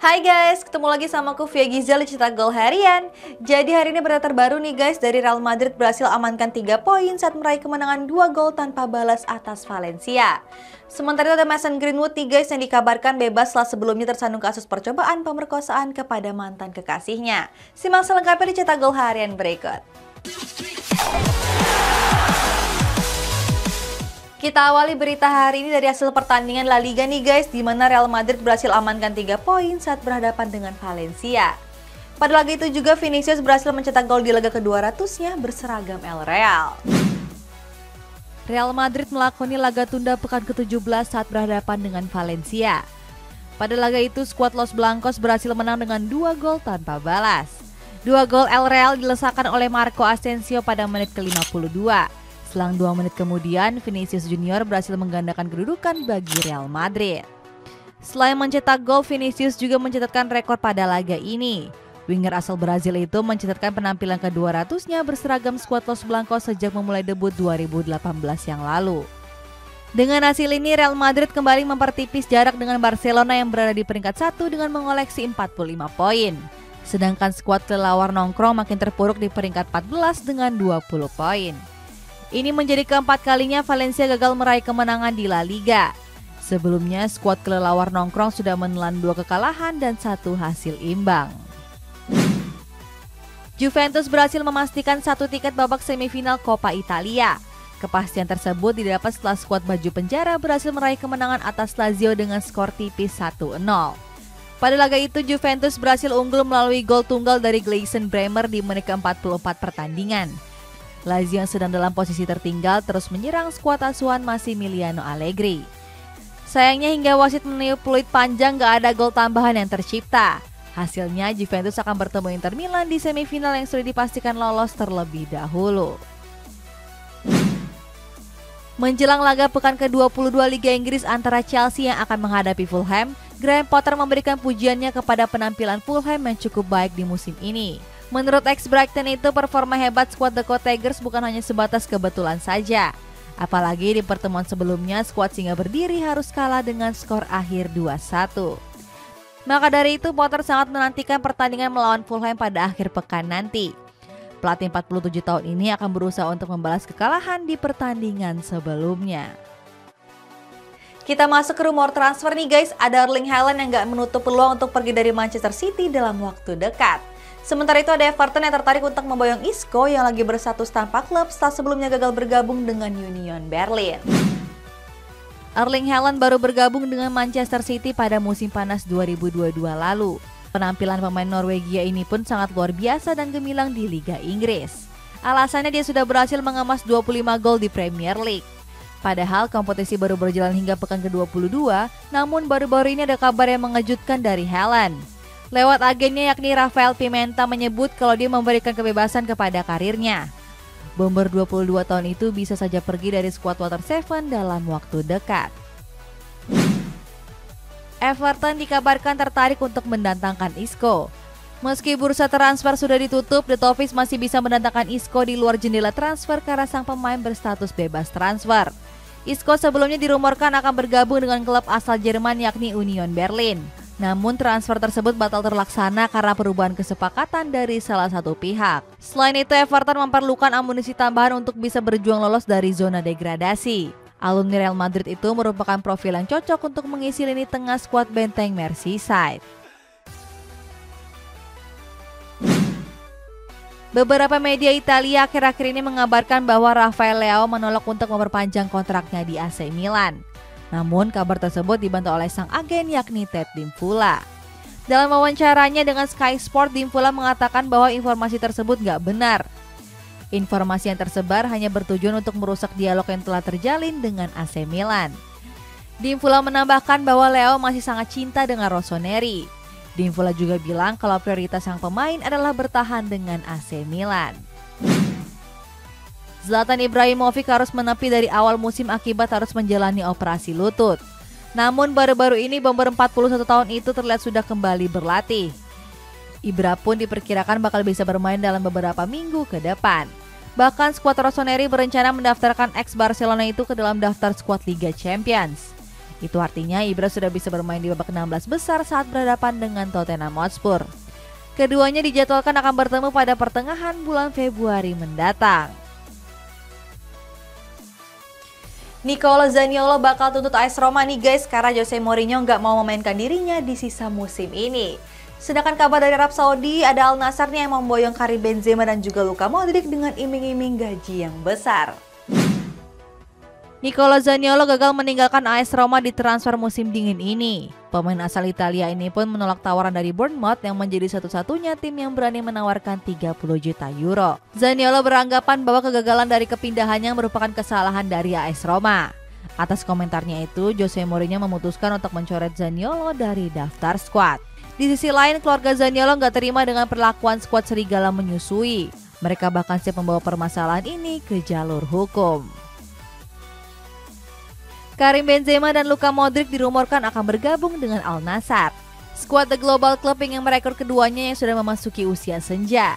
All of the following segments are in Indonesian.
Hai guys, ketemu lagi sama aku Via Gizal di Cetak Gol Harian. Jadi hari ini berita terbaru nih guys, dari Real Madrid berhasil amankan 3 poin saat meraih kemenangan 2 gol tanpa balas atas Valencia. Sementara itu ada Mason Greenwood nih guys yang dikabarkan bebas setelah sebelumnya tersandung kasus percobaan pemerkosaan kepada mantan kekasihnya. Simak selengkapnya di Cetak Gol Harian berikut. Kita awali berita hari ini dari hasil pertandingan La Liga nih guys, di mana Real Madrid berhasil amankan 3 poin saat berhadapan dengan Valencia. Pada laga itu juga Vinicius berhasil mencetak gol di laga ke-200-nya berseragam El Real. Real Madrid melakoni laga tunda pekan ke-17 saat berhadapan dengan Valencia. Pada laga itu skuad Los Blancos berhasil menang dengan 2 gol tanpa balas. 2 gol El Real dilesakan oleh Marco Asensio pada menit ke-52. Selang 2 menit kemudian, Vinicius Junior berhasil menggandakan kedudukan bagi Real Madrid. Selain mencetak gol, Vinicius juga mencatatkan rekor pada laga ini. Winger asal Brazil itu mencatatkan penampilan ke-200-nya berseragam skuad Los Blancos sejak memulai debut 2018 yang lalu. Dengan hasil ini, Real Madrid kembali mempertipis jarak dengan Barcelona yang berada di peringkat 1 dengan mengoleksi 45 poin. Sedangkan skuad kelelawar nongkrong makin terpuruk di peringkat 14 dengan 20 poin. Ini menjadi keempat kalinya Valencia gagal meraih kemenangan di La Liga. Sebelumnya, skuad kelelawar nongkrong sudah menelan 2 kekalahan dan 1 hasil imbang. Juventus berhasil memastikan 1 tiket babak semifinal Coppa Italia. Kepastian tersebut didapat setelah skuad baju penjara berhasil meraih kemenangan atas Lazio dengan skor tipis 1-0. Pada laga itu, Juventus berhasil unggul melalui gol tunggal dari Gleison Bremer di menit ke-44 pertandingan. Lazio yang sedang dalam posisi tertinggal terus menyerang skuad asuhan Massimiliano Allegri. Sayangnya hingga wasit meniup peluit panjang gak ada gol tambahan yang tercipta. Hasilnya Juventus akan bertemu Inter Milan di semifinal yang sudah dipastikan lolos terlebih dahulu. Menjelang laga pekan ke-22 Liga Inggris antara Chelsea yang akan menghadapi Fulham, Graham Potter memberikan pujiannya kepada penampilan Fulham yang cukup baik di musim ini. Menurut ex-Brighton itu, performa hebat skuad The Cottagers bukan hanya sebatas kebetulan saja. Apalagi di pertemuan sebelumnya, skuad singa berdiri harus kalah dengan skor akhir 2-1. Maka dari itu, Potter sangat menantikan pertandingan melawan Fulham pada akhir pekan nanti. Pelatih 47 tahun ini akan berusaha untuk membalas kekalahan di pertandingan sebelumnya. Kita masuk ke rumor transfer nih guys, ada Erling Haaland yang gak menutup peluang untuk pergi dari Manchester City dalam waktu dekat. Sementara itu ada Everton yang tertarik untuk memboyong Isco yang lagi berstatus tanpa klub setelah sebelumnya gagal bergabung dengan Union Berlin. Erling Haaland baru bergabung dengan Manchester City pada musim panas 2022 lalu. Penampilan pemain Norwegia ini pun sangat luar biasa dan gemilang di Liga Inggris. Alasannya dia sudah berhasil mengemas 25 gol di Premier League. Padahal kompetisi baru berjalan hingga pekan ke-22, namun baru-baru ini ada kabar yang mengejutkan dari Haaland. Lewat agennya yakni Rafael Pimenta menyebut kalau dia memberikan kebebasan kepada karirnya. Bomber 22 tahun itu bisa saja pergi dari skuad Water Seven dalam waktu dekat. Everton dikabarkan tertarik untuk mendatangkan Isco. Meski bursa transfer sudah ditutup, The Toffees masih bisa mendatangkan Isco di luar jendela transfer karena sang pemain berstatus bebas transfer. Isco sebelumnya dirumorkan akan bergabung dengan klub asal Jerman yakni Union Berlin. Namun transfer tersebut batal terlaksana karena perubahan kesepakatan dari salah satu pihak. Selain itu, Everton memerlukan amunisi tambahan untuk bisa berjuang lolos dari zona degradasi. Alumni Real Madrid itu merupakan profil yang cocok untuk mengisi lini tengah skuad benteng Merseyside. Beberapa media Italia akhir-akhir ini mengabarkan bahwa Rafael Leao menolak untuk memperpanjang kontraknya di AC Milan. Namun kabar tersebut dibantah oleh sang agen yakni Ted Dimfula. Dalam wawancaranya dengan Sky Sport, Dimfula mengatakan bahwa informasi tersebut nggak benar. Informasi yang tersebar hanya bertujuan untuk merusak dialog yang telah terjalin dengan AC Milan. Dimfula menambahkan bahwa Leo masih sangat cinta dengan Rossoneri. Dimfula juga bilang kalau prioritas sang pemain adalah bertahan dengan AC Milan. Zlatan Ibrahimovic harus menepi dari awal musim akibat harus menjalani operasi lutut. Namun baru-baru ini bomber 41 tahun itu terlihat sudah kembali berlatih. Ibra pun diperkirakan bakal bisa bermain dalam beberapa minggu ke depan. Bahkan skuad Rossoneri berencana mendaftarkan ex Barcelona itu ke dalam daftar skuad Liga Champions. Itu artinya Ibra sudah bisa bermain di babak 16 besar saat berhadapan dengan Tottenham Hotspur. Keduanya dijadwalkan akan bertemu pada pertengahan bulan Februari mendatang. Nicolo Zaniolo bakal tuntut AS Roma nih guys, karena Jose Mourinho nggak mau memainkan dirinya di sisa musim ini. Sedangkan kabar dari Arab Saudi, ada Al Nassr nih yang memboyong Karim Benzema dan juga Luka Modric dengan iming-iming gaji yang besar. Nicolo Zaniolo gagal meninggalkan AS Roma di transfer musim dingin ini. Pemain asal Italia ini pun menolak tawaran dari Bournemouth yang menjadi satu-satunya tim yang berani menawarkan 30 juta euro. Zaniolo beranggapan bahwa kegagalan dari kepindahannya merupakan kesalahan dari AS Roma. Atas komentarnya itu, Jose Mourinho memutuskan untuk mencoret Zaniolo dari daftar skuad. Di sisi lain, keluarga Zaniolo nggak terima dengan perlakuan skuad serigala menyusui. Mereka bahkan siap membawa permasalahan ini ke jalur hukum. Karim Benzema dan Luka Modric dirumorkan akan bergabung dengan Al Nassr. Skuad The Global Club yang merekrut keduanya yang sudah memasuki usia senja.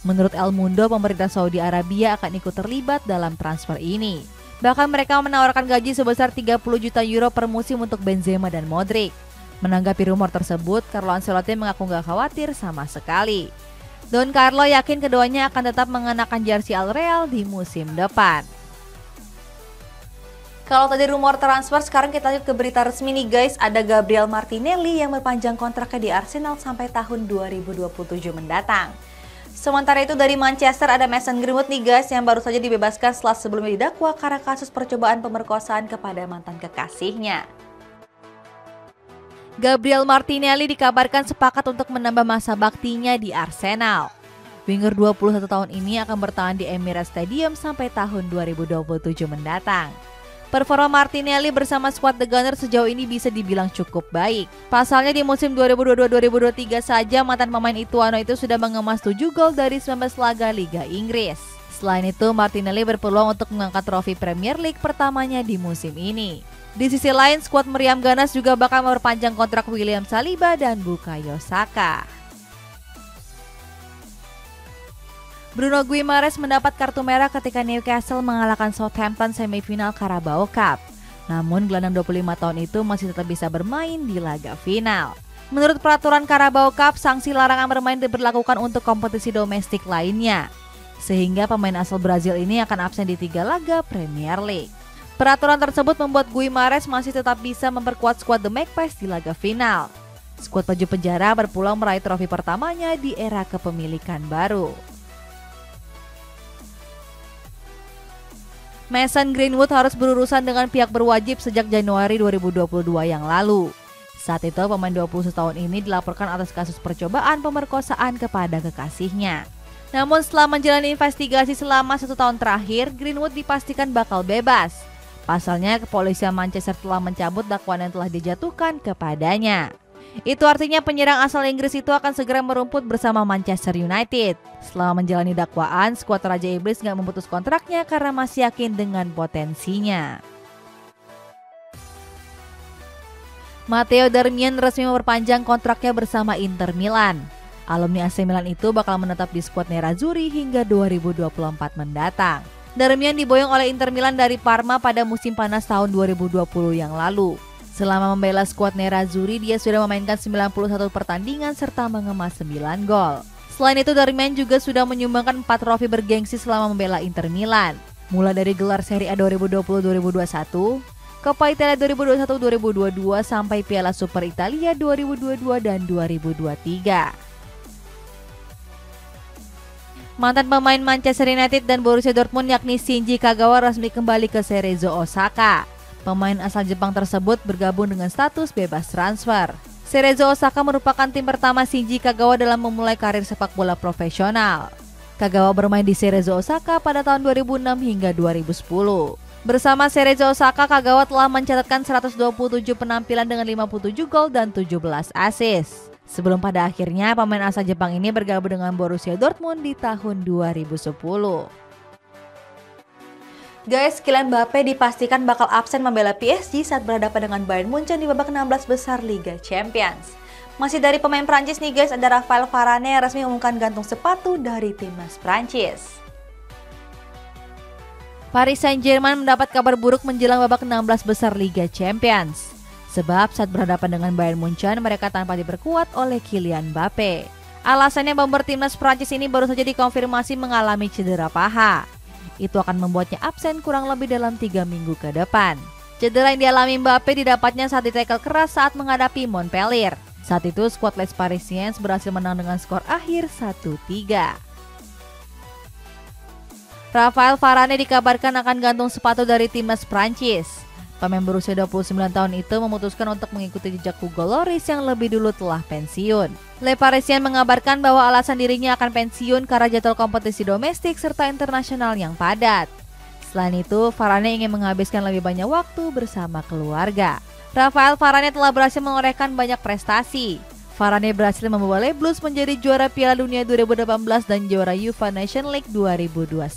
Menurut El Mundo, pemerintah Saudi Arabia akan ikut terlibat dalam transfer ini. Bahkan mereka menawarkan gaji sebesar 30 juta euro per musim untuk Benzema dan Modric. Menanggapi rumor tersebut, Carlo Ancelotti mengaku gak khawatir sama sekali. Don Carlo yakin keduanya akan tetap mengenakan jersey Al Real di musim depan. Kalau tadi rumor transfer, sekarang kita lanjut ke berita resmi nih guys. Ada Gabriel Martinelli yang berpanjang kontraknya di Arsenal sampai tahun 2027 mendatang. Sementara itu dari Manchester ada Mason Greenwood nih guys, yang baru saja dibebaskan setelah sebelumnya didakwa karena kasus percobaan pemerkosaan kepada mantan kekasihnya. Gabriel Martinelli dikabarkan sepakat untuk menambah masa baktinya di Arsenal. Winger 21 tahun ini akan bertahan di Emirates Stadium sampai tahun 2027 mendatang. Performa Martinelli bersama skuad The Gunners sejauh ini bisa dibilang cukup baik. Pasalnya di musim 2022-2023 saja mantan pemain Ituano itu sudah mengemas 7 gol dari 19 laga Liga Inggris. Selain itu, Martinelli berpeluang untuk mengangkat trofi Premier League pertamanya di musim ini. Di sisi lain, skuad meriam Gunners juga bakal memperpanjang kontrak William Saliba dan Bukayo Saka. Bruno Guimaraes mendapat kartu merah ketika Newcastle mengalahkan Southampton semifinal Carabao Cup. Namun gelandang 25 tahun itu masih tetap bisa bermain di laga final. Menurut peraturan Carabao Cup, sanksi larangan bermain diberlakukan untuk kompetisi domestik lainnya. Sehingga pemain asal Brazil ini akan absen di 3 laga Premier League. Peraturan tersebut membuat Guimaraes masih tetap bisa memperkuat skuad The Magpies di laga final. Skuad Peju Penjara berpeluang meraih trofi pertamanya di era kepemilikan baru. Mason Greenwood harus berurusan dengan pihak berwajib sejak Januari 2022 yang lalu. Saat itu pemain 21 tahun ini dilaporkan atas kasus percobaan pemerkosaan kepada kekasihnya. Namun setelah menjalani investigasi selama 1 tahun terakhir, Greenwood dipastikan bakal bebas. Pasalnya kepolisian Manchester telah mencabut dakwaan yang telah dijatuhkan kepadanya. Itu artinya penyerang asal Inggris itu akan segera merumput bersama Manchester United. Setelah menjalani dakwaan, skuad Raja Iblis nggak memutus kontraknya karena masih yakin dengan potensinya. Matteo Darmian resmi memperpanjang kontraknya bersama Inter Milan. Alumni AC Milan itu bakal menetap di skuad Nerazzurri hingga 2024 mendatang. Darmian diboyong oleh Inter Milan dari Parma pada musim panas tahun 2020 yang lalu. Selama membela skuad Nerazzurri, dia sudah memainkan 91 pertandingan serta mengemas 9 gol. Selain itu, Darmian juga sudah menyumbangkan 4 trofi bergengsi selama membela Inter Milan. Mulai dari gelar Serie A 2020-2021, Coppa Italia 2021-2022 sampai Piala Super Italia 2022 dan 2023. Mantan pemain Manchester United dan Borussia Dortmund yakni Shinji Kagawa resmi kembali ke Cerezo Osaka. Pemain asal Jepang tersebut bergabung dengan status bebas transfer. Cerezo Osaka merupakan tim pertama Shinji Kagawa dalam memulai karir sepak bola profesional. Kagawa bermain di Cerezo Osaka pada tahun 2006 hingga 2010. Bersama Cerezo Osaka, Kagawa telah mencatatkan 127 penampilan dengan 57 gol dan 17 assist. Sebelum pada akhirnya pemain asal Jepang ini bergabung dengan Borussia Dortmund di tahun 2010. Guys, Kylian Mbappe dipastikan bakal absen membela PSG saat berhadapan dengan Bayern Munchen di babak 16 besar Liga Champions. Masih dari pemain Prancis nih guys, ada Raphael Varane yang resmi mengumumkan gantung sepatu dari timnas Prancis. Paris Saint-Germain mendapat kabar buruk menjelang babak 16 besar Liga Champions. Sebab saat berhadapan dengan Bayern Munchen, mereka tanpa diperkuat oleh Kylian Mbappe. Alasannya bomber timnas Prancis ini baru saja dikonfirmasi mengalami cedera paha. Itu akan membuatnya absen kurang lebih dalam 3 minggu ke depan. Cedera yang dialami Mbappe didapatnya saat ditekel keras saat menghadapi Montpellier. Saat itu skuad Les Parisiens berhasil menang dengan skor akhir 1-3. Raphael Varane dikabarkan akan gantung sepatu dari timnas Prancis. Pemain berusia 29 tahun itu memutuskan untuk mengikuti jejak Hugo Lloris yang lebih dulu telah pensiun. Le Parisien mengabarkan bahwa alasan dirinya akan pensiun karena jadwal kompetisi domestik serta internasional yang padat. Selain itu, Varane ingin menghabiskan lebih banyak waktu bersama keluarga. Raphael Varane telah berhasil menorehkan banyak prestasi. Varane berhasil membawa Les Blues menjadi juara Piala Dunia 2018 dan juara UEFA Nation League 2021.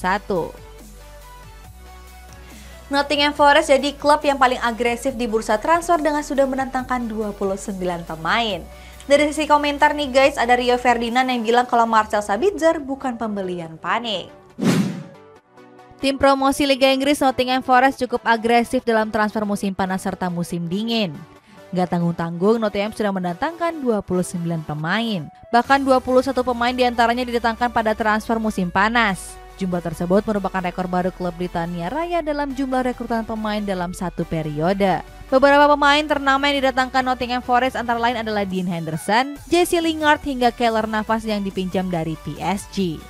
Nottingham Forest jadi klub yang paling agresif di bursa transfer dengan sudah mendatangkan 29 pemain. Dari sisi komentar nih guys, ada Rio Ferdinand yang bilang kalau Marcel Sabitzer bukan pembelian panik. Tim promosi Liga Inggris Nottingham Forest cukup agresif dalam transfer musim panas serta musim dingin. Gak tanggung-tanggung, Nottingham sudah mendatangkan 29 pemain. Bahkan 21 pemain diantaranya didatangkan pada transfer musim panas. Jumlah tersebut merupakan rekor baru klub Britania Raya dalam jumlah rekrutan pemain dalam satu periode. Beberapa pemain ternama yang didatangkan Nottingham Forest antara lain adalah Dean Henderson, Jesse Lingard hingga Keylor Navas yang dipinjam dari PSG.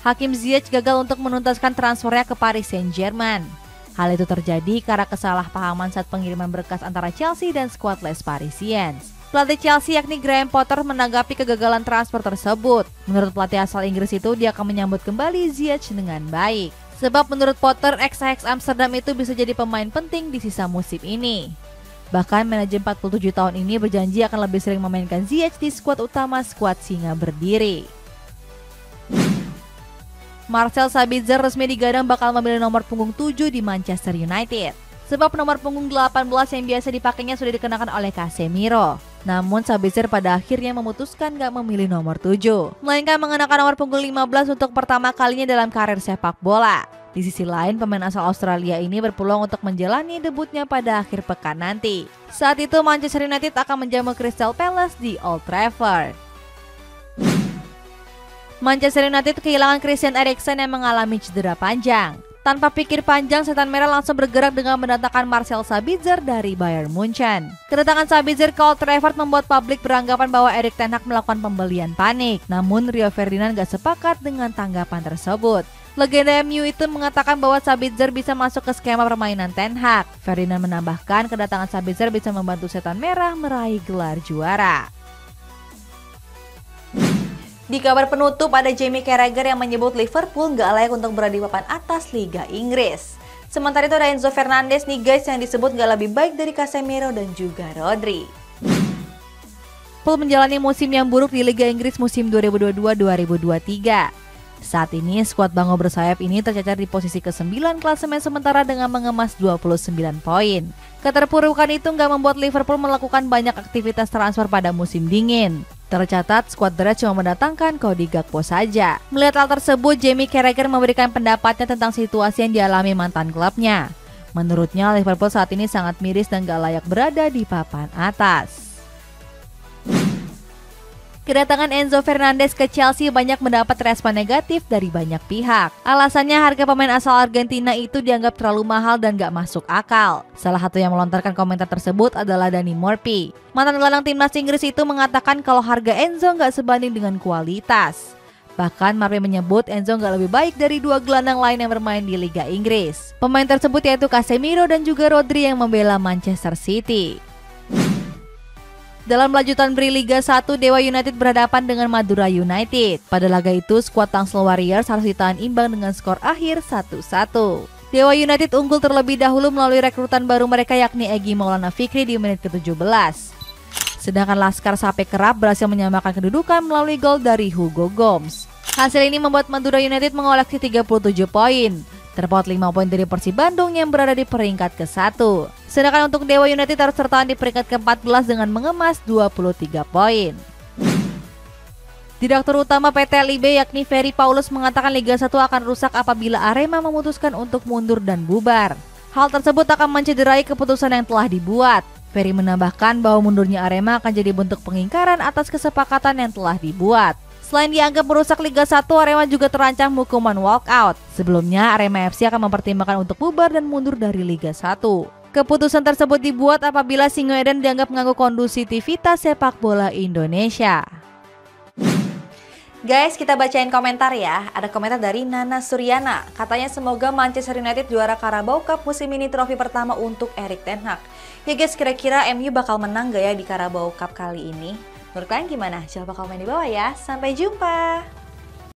Hakim Ziyech gagal untuk menuntaskan transfernya ke Paris Saint-Germain. Hal itu terjadi karena kesalahpahaman saat pengiriman berkas antara Chelsea dan skuad Les Parisiens. Pelatih Chelsea yakni Graham Potter menanggapi kegagalan transfer tersebut. Menurut pelatih asal Inggris itu, dia akan menyambut kembali Ziyech dengan baik. Sebab menurut Potter, ex-Ajax Amsterdam itu bisa jadi pemain penting di sisa musim ini. Bahkan manajer 47 tahun ini berjanji akan lebih sering memainkan Ziyech di skuad utama skuad Singa Berdiri. Marcel Sabitzer resmi digadang bakal memilih nomor punggung 7 di Manchester United. Sebab nomor punggung 18 yang biasa dipakainya sudah dikenakan oleh Casemiro. Namun Sabitzer pada akhirnya memutuskan gak memilih nomor 7, melainkan mengenakan nomor punggung 15 untuk pertama kalinya dalam karir sepak bola. Di sisi lain, pemain asal Australia ini berpeluang untuk menjalani debutnya pada akhir pekan nanti. Saat itu Manchester United akan menjamu Crystal Palace di Old Trafford. Manchester United kehilangan Christian Eriksen yang mengalami cedera panjang. Tanpa pikir panjang, Setan Merah langsung bergerak dengan mendatangkan Marcel Sabitzer dari Bayern Munchen. Kedatangan Sabitzer ke Old Trafford membuat publik beranggapan bahwa Erik ten Hag melakukan pembelian panik. Namun Rio Ferdinand gak sepakat dengan tanggapan tersebut. Legenda MU itu mengatakan bahwa Sabitzer bisa masuk ke skema permainan ten Hag. Ferdinand menambahkan kedatangan Sabitzer bisa membantu Setan Merah meraih gelar juara. Di kabar penutup ada Jamie Carragher yang menyebut Liverpool nggak layak untuk berada di papan atas Liga Inggris. Sementara itu ada Enzo Fernandez nih guys yang disebut nggak lebih baik dari Casemiro dan juga Rodri. Liverpool menjalani musim yang buruk di Liga Inggris musim 2022-2023. Saat ini skuad Bango bersayap ini tercatat di posisi ke-9 klasemen sementara dengan mengemas 29 poin. Keterpurukan itu nggak membuat Liverpool melakukan banyak aktivitas transfer pada musim dingin. Tercatat skuad The Reds cuma mendatangkan Cody Gakpo saja. Melihat hal tersebut, Jamie Carragher memberikan pendapatnya tentang situasi yang dialami mantan klubnya. Menurutnya Liverpool saat ini sangat miris dan gak layak berada di papan atas. Kedatangan Enzo Fernandez ke Chelsea banyak mendapat respon negatif dari banyak pihak. Alasannya harga pemain asal Argentina itu dianggap terlalu mahal dan gak masuk akal. Salah satu yang melontarkan komentar tersebut adalah Danny Murphy. Mantan gelandang timnas Inggris itu mengatakan kalau harga Enzo gak sebanding dengan kualitas. Bahkan Murphy menyebut Enzo gak lebih baik dari dua gelandang lain yang bermain di Liga Inggris. Pemain tersebut yaitu Casemiro dan juga Rodri yang membela Manchester City. Dalam lanjutan Bri Liga 1, Dewa United berhadapan dengan Madura United. Pada laga itu, skuad Tangsel Warriors harus ditahan imbang dengan skor akhir 1-1. Dewa United unggul terlebih dahulu melalui rekrutan baru mereka yakni Egy Maulana Fikri di menit ke-17. Sedangkan Laskar Sape Kerap berhasil menyamakan kedudukan melalui gol dari Hugo Gomes. Hasil ini membuat Madura United mengoleksi 37 poin. Terpaut 5 poin dari Persib Bandung yang berada di peringkat ke-1. Sedangkan untuk Dewa United harus tertahan di peringkat ke-14 dengan mengemas 23 poin. Direktur utama PT LIB yakni Ferry Paulus mengatakan Liga 1 akan rusak apabila Arema memutuskan untuk mundur dan bubar. Hal tersebut akan mencederai keputusan yang telah dibuat. Ferry menambahkan bahwa mundurnya Arema akan jadi bentuk pengingkaran atas kesepakatan yang telah dibuat. Selain dianggap merusak Liga 1, Arema juga terancam hukuman walkout. Sebelumnya, Arema FC akan mempertimbangkan untuk bubar dan mundur dari Liga 1. Keputusan tersebut dibuat apabila Singoedan dianggap mengganggu kondusivitas sepak bola Indonesia. Guys, kita bacain komentar ya. Ada komentar dari Nana Suryana. Katanya semoga Manchester United juara Carabao Cup musim ini, trofi pertama untuk Erik ten Hag. Ya guys, kira-kira MU bakal menang gak ya di Carabao Cup kali ini? Menurut kalian gimana? Coba komen di bawah ya. Sampai jumpa!